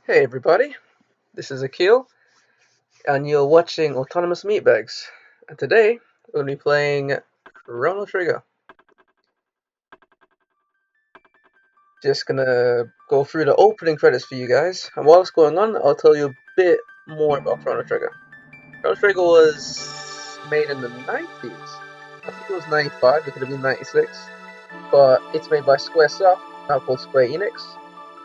Hey everybody, this is Akil, and you're watching Autonomous Meatbags. And today, we're going to be playing Chrono Trigger. Just gonna go through the opening credits for you guys, and while it's going on, I'll tell you a bit more about Chrono Trigger. Chrono Trigger was made in the 90s. I think it was 95, it could have been 96, but it's made by Squaresoft, now called Square Enix.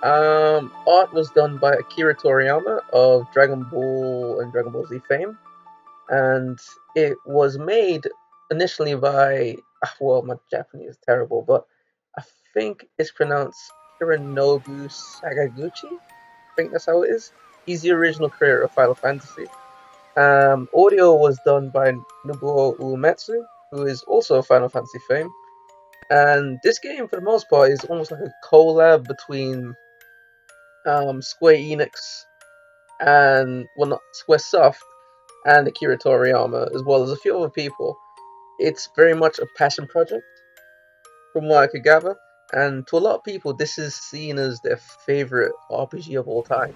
Art was done by Akira Toriyama of Dragon Ball and Dragon Ball Z fame. And it was made initially by, well, my Japanese is terrible, but I think it's pronounced Hironobu Sakaguchi. I think that's how it is. He's the original creator of Final Fantasy. Audio was done by Nobuo Uematsu, who is also a Final Fantasy fame. And this game, for the most part, is almost like a collab between Square Enix and, well, not Squaresoft and Akira Toriyama, as well as a few other people. It's very much a passion project, from what I could gather, and to a lot of people, this is seen as their favorite RPG of all time.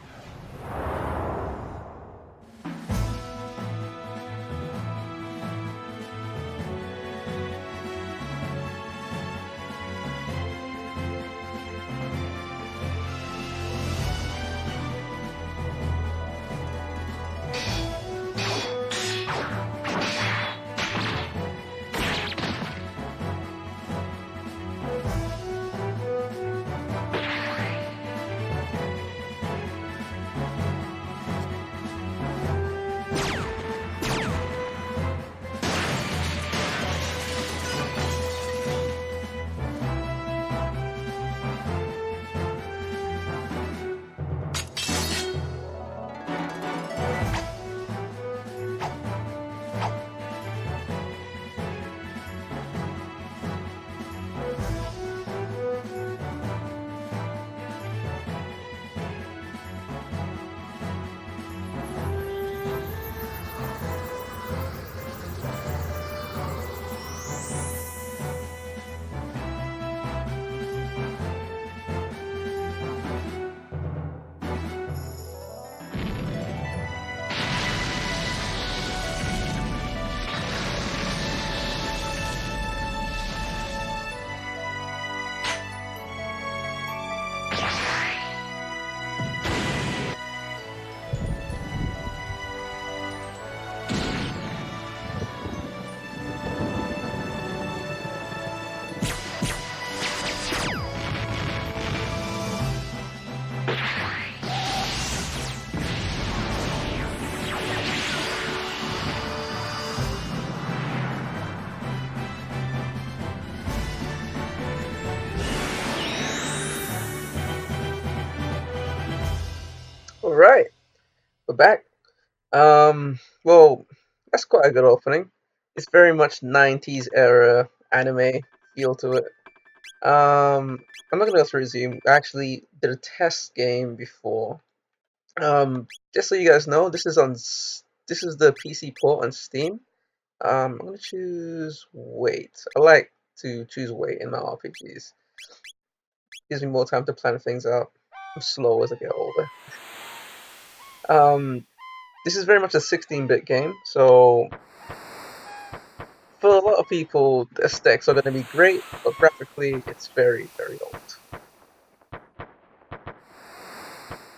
Alright, we're back. Well, that's quite a good opening. It's very much 90s era anime feel to it. I'm not gonna go through resume. I actually did a test game before. Just so you guys know, this is the PC port on Steam. I'm gonna choose wait. I like to choose wait in my RPGs. Gives me more time to plan things out. I'm slow as I get older. Um, this is very much a 16-bit game, so for a lot of people, the aesthetics are going to be great, but graphically, it's very, very old.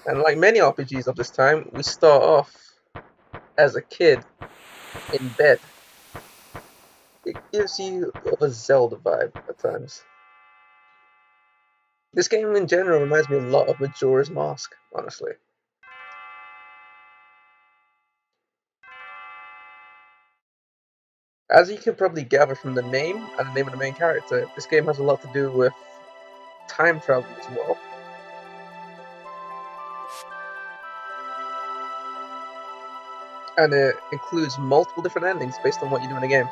And like many RPGs of this time, we start off as a kid in bed. It gives you a Zelda vibe at times. This game in general reminds me a lot of Majora's Mask, honestly. As you can probably gather from the name and the name of the main character, this game has a lot to do with time travel as well. And it includes multiple different endings based on what you do in the game,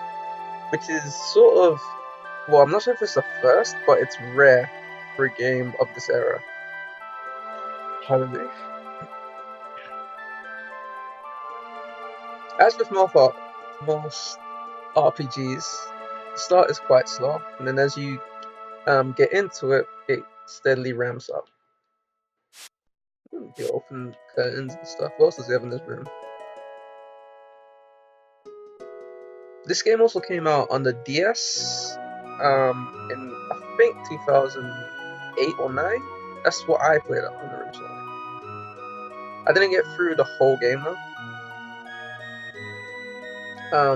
which is sort of, well, I'm not sure if it's the first, but it's rare for a game of this era. However, as with most RPGs, the start is quite slow, and then as you get into it, it steadily ramps up. You open curtains and stuff. What else does he have in this room? This game also came out on the DS in I think 2008 or 9. That's what I played it on originally. I didn't get through the whole game though.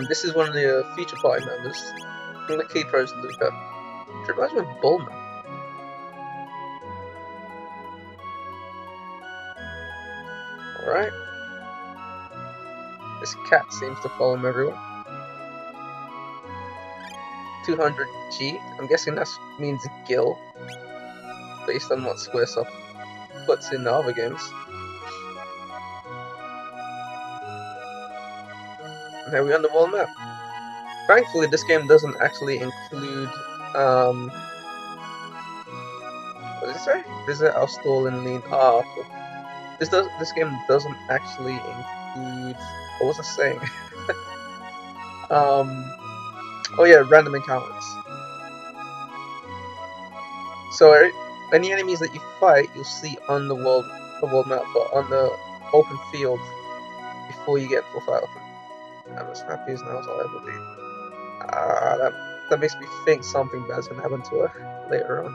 This is one of the feature party members. One of the key pros, Luca. Which reminds me of Bulma. Alright. This cat seems to follow him everywhere. 200G. I'm guessing that means Gil, based on what Squaresoft puts in the other games. And here we're on the world map. Thankfully, this game doesn't actually include, what did it say? Visit our stall in Lean. Ah, cool. This game doesn't actually include, what was I saying? Oh yeah, random encounters. So any enemies that you fight, you'll see on the world map, but on the open field before you get full fight open. I'm as happy as now as I'll ever be. That makes me think something bad's gonna happen to her later on.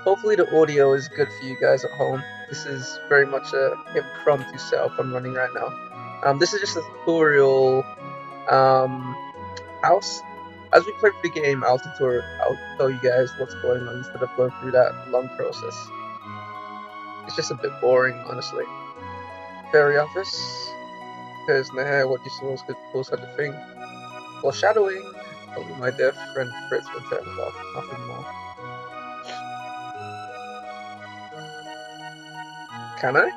Hopefully the audio is good for you guys at home. This is very much a impromptu setup I'm running right now. This is just a tutorial house. As we play through the game, I'll tell you guys what's going on instead of going through that long process. It's just a bit boring, honestly. Fairy office. There's Nair, what you supposed to thing. Foreshadowing. Only my dear friend Fritz will tell me about nothing more. Can I?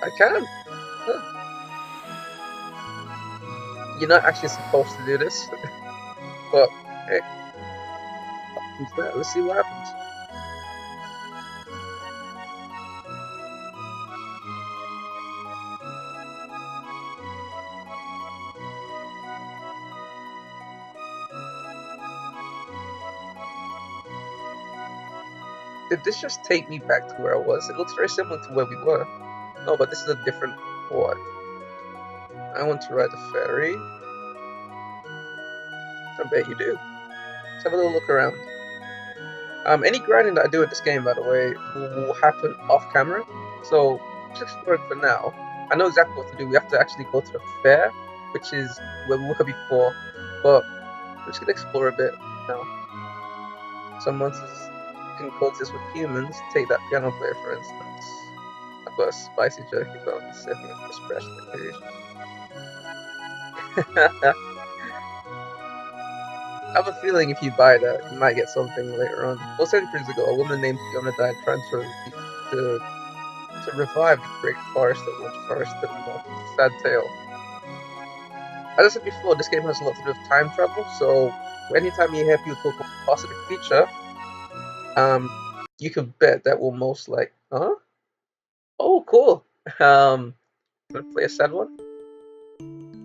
I can. Huh. You're not actually supposed to do this, but hey, let's see what happens. Did this just take me back to where I was? It looks very similar to where we were. No, but this is a different port. I want to ride the ferry. I bet you do. Let's have a little look around. Any grinding that I do in this game, by the way, will happen off camera. So, just exploring for now. I know exactly what to do. We have to actually go to the fair, which is where we were before. But we're just gonna explore a bit now. Some monsters can coexist with humans. Take that piano player, for instance. I've got a spicy jerky bone setting up for special occasion. I have a feeling if you buy that, you might get something later on. Well, centuries ago, a woman named Fiona died trying to revive the great forest that once forested the north. Sad tale. As I said before, this game has a lot to do with time travel, so anytime you hear people talk about a positive feature, you can bet that will most like, huh? Oh, cool. Gonna play a sad one?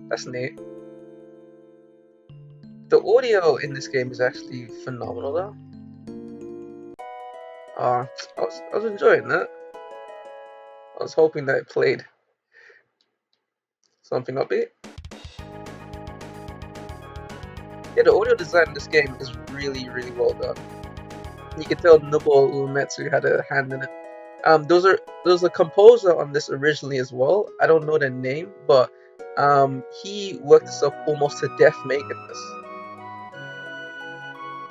That's neat. The audio in this game is actually phenomenal, though. I was enjoying that. I was hoping that it played something upbeat. Yeah, the audio design in this game is really, really well done. You can tell Nobuo Uematsu had a hand in it. There's a composer on this originally as well. I don't know their name, but he worked himself almost to death making this.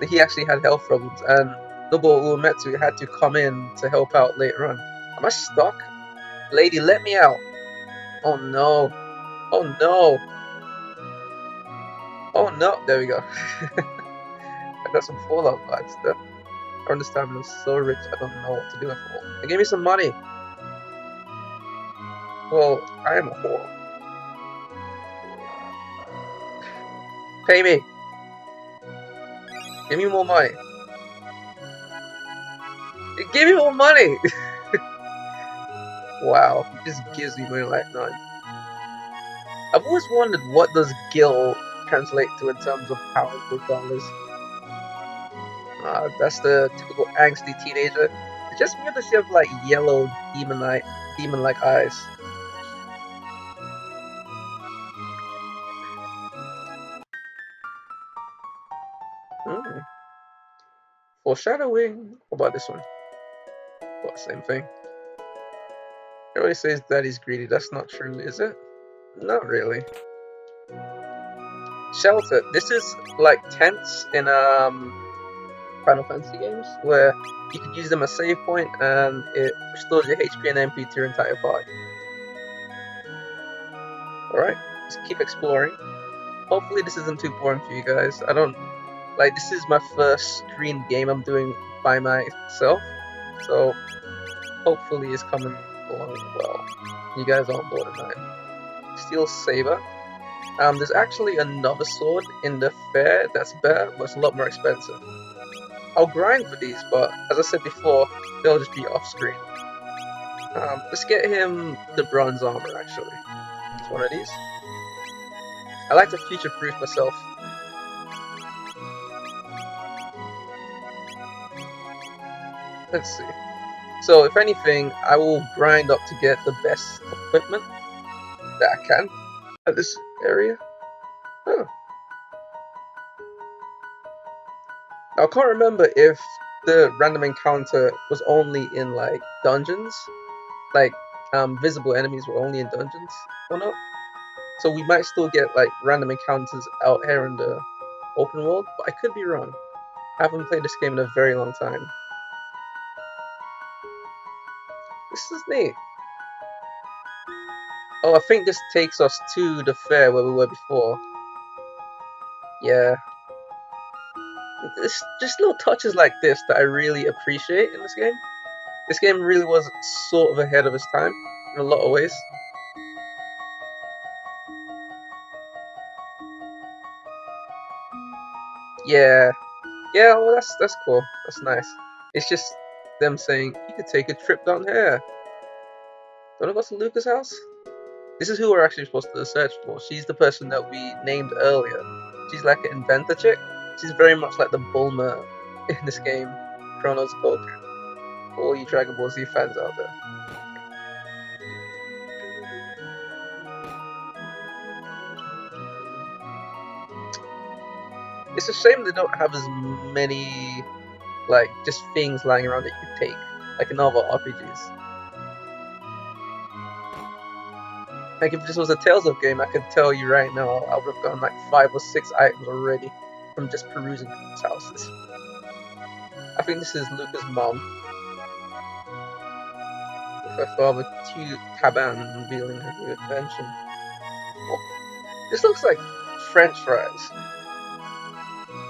He actually had health problems, and Nobuo Uematsu had to come in to help out later on. Am I stuck? Lady, let me out! Oh no! Oh no! Oh no! There we go. I got some Fallout vibes there. I understand I'm so rich I don't know what to do with it all. They gave me some money. Well, I am a whore. Pay me. Give me more money. Give me more money! Wow, he just gives me money like none. I've always wondered what does Gil translate to in terms of pounds or dollars. That's the typical angsty teenager. It's just weird to see have like yellow demon-like eyes. Hmm. Foreshadowing. What about this one? Well, same thing. Everybody says that he's greedy. That's not true, is it? Not really. Shelter. This is like tents in Final Fantasy games where you could use them as save point and it restores your HP and MP to your entire party. Alright, let's keep exploring. Hopefully this isn't too boring for you guys. I don't like this is my first screen game I'm doing by myself, so hopefully it's coming along well. You guys aren't bored of mine. Steel Saber. There's actually another sword in the fair that's better, but it's a lot more expensive. I'll grind for these, but as I said before, they'll just be off screen. Let's get him the bronze armor actually. It's one of these. I like to future-proof myself. Let's see. So if anything, I will grind up to get the best equipment that I can at this area. Huh. Now, I can't remember if the random encounter was only in like dungeons, like visible enemies were only in dungeons or not. So we might still get like random encounters out here in the open world, but I could be wrong. I haven't played this game in a very long time. This is neat. Oh, I think this takes us to the fair where we were before. Yeah. It's just little touches like this that I really appreciate in this game. This game really was sort of ahead of its time in a lot of ways. Yeah. Yeah, well that's cool. That's nice. It's just them saying, you could take a trip down here. Wanna go to Luca's house? This is who we're actually supposed to search for. She's the person that we named earlier. She's like an inventor chick. She's very much like the Bulma in this game, Chrono's Goku. For all you Dragon Ball Z fans out there. It's a shame they don't have as many, like, just things lying around that you could take, like in other RPGs. Like, if this was a Tales of game, I could tell you right now, I would have gotten like 5 or 6 items already from just perusing people's houses. I think this is Luca's mom. With her father, Taban, revealing her new invention. Oh, this looks like French fries.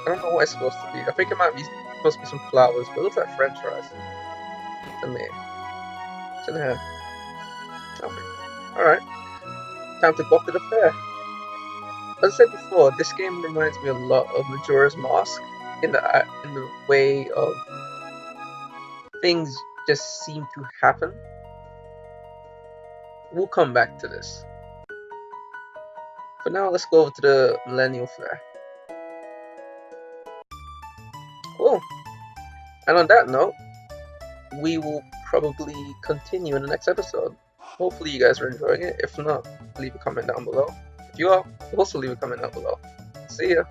I don't know what it's supposed to be. I think it might be supposed to be some flowers, but it looks like French fries to me. It's in here. Okay. Alright. Time to go off to the fair. As I said before, this game reminds me a lot of Majora's Mask in the way of things just seem to happen. We'll come back to this. For now, let's go over to the Millennial Fair. Cool. And on that note, we will probably continue in the next episode. Hopefully you guys are enjoying it. If not, leave a comment down below. If you are, also leave a comment down below. See ya!